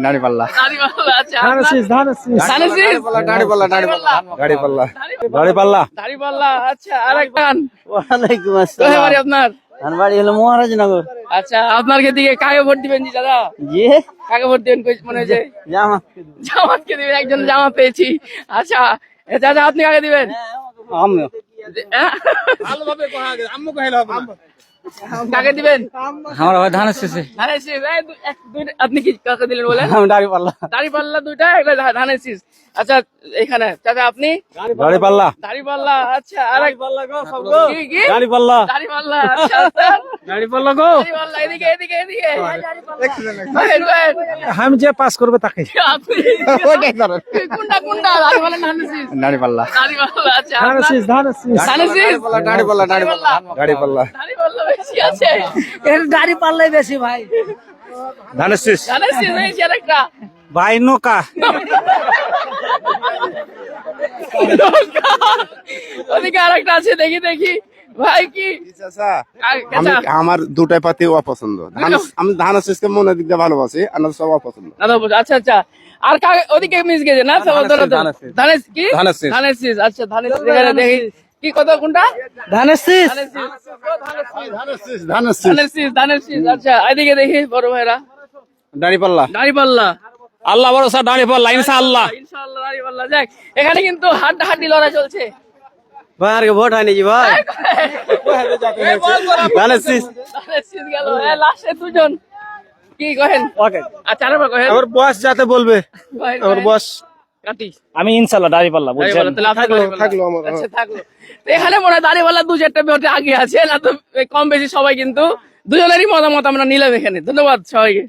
দাড়িপাল্লা। দাড়িপাল্লা, আচ্ছা ধানশীষ। দাড়িপাল্লা। দাড়িপাল্লা, আচ্ছা আরেকটা গান। ওয়ালাইকুম কোথায় আসসালাম। বাড়ি আপনার? আমার বাড়ি হলো মহারাজনগর। আচ্ছা, আপনার দিকে কাকে ভোট দিবেন জি দাদা? জি কাকে ভোট দিবেন মনে হয়েছে? জামা জামাতকে দিবেন, একজন জামাত পেয়েছি। আচ্ছা দাদা, আপনি কাকে দিবেন? আমি হ্যাঁ? কাকে দিবেন? আমার ভাই ধানের শেষে ধানের শীষ। এই আপনি কি কাকে দিলেন বলেন? আমি দাঁড়িপাল্লা। দাড়িপাল্লা দুইটা, একটা ধানের শীষ। আচ্ছা এখানে চাচা আপনি? দাড়িপাল্লা। দাড়িপাল্লা, আচ্ছা কি কি? দাড়িপাল্লা। দাড়িপাল্লা, আচ্ছা আচ্ছা। দাড়িপাল্লা গো। দাড়িপাল্লা, এদিকে এদিকে এদিকে। বহেন, বহেন। আমি যে পাস করবে তাকে। আপনি কোনটা কোনটা? দাড়িপাল্লা না ধানের শীষ? দাড়িপাল্লা। দাড়িপাল্লা, আচ্ছা আপনার? ধানশীষ। ধানের শীষ? দাড়িপাল্লা। দাড়িপাল্লা। দাড়িপাল্লা। দাড়িপাল্লা বেশি আছে। দাড়ি পাল্লাই বেশি ভাই। ধানশীষ। ধানের শীষ হয়েছে আরেকটা। ভাই নৌকা। ওদিকে আরেকটা আছে, দেখি দেখি ভাই কি? আমি আমার দুটাই পাতি অপছন্দ। আমি ধানের শীষকে মনের দিক দিয়ে ভালোবাসি, আর সব অপছন্দ। আচ্ছা আচ্ছা। আর ওদিকে মিস গেছে না? ধানের কি? ধানের শীষ। ধানের শীষ, আচ্ছা ধানের শীষ। এখানে দেখি কি কত কোনটা? ধানের শেষ। ধানের শীষ, ধানের শীষ। আচ্ছা এদিকে দেখি বড় ভাইরা। দাড়িপাল্লা। দাড়িপাল্লা। আল্লাহ ভরসা দাড়িপাল্লা ইনশাআল্লাহ। ইনশাআল্লাহ দাড়িপাল্লা। যাক, এখানে কিন্তু হাড্ডাহাড্ডি লড়াই চলছে। ভাই আর ভোট হয়নি জি ভাই। ধানের শীষ। ধানের শীষ গেল। লাস্টে দুজন কি কহেন? ওকে। আচ্ছা আরেকবার কহেন। আমার বস যাতে বলবে। কহেন, আমার কহেন। বস। কাটি। আমি ইনশাআল্লাহ দাড়িপাল্লা বলছেন। দাড়িপাল্লা, তাহলে আপনার দাড়িপাল্লা। থাকলো আমার। আচ্ছা থাকলো। তো এখানে মনে হয় দাড়িপাল্লা দু চারটা ভোটে আগে আছে না তো, কম বেশি সবাই কিন্তু দুজনেরই মতামত আমরা নিলাম এখানে। ধন্যবাদ সবাইকে।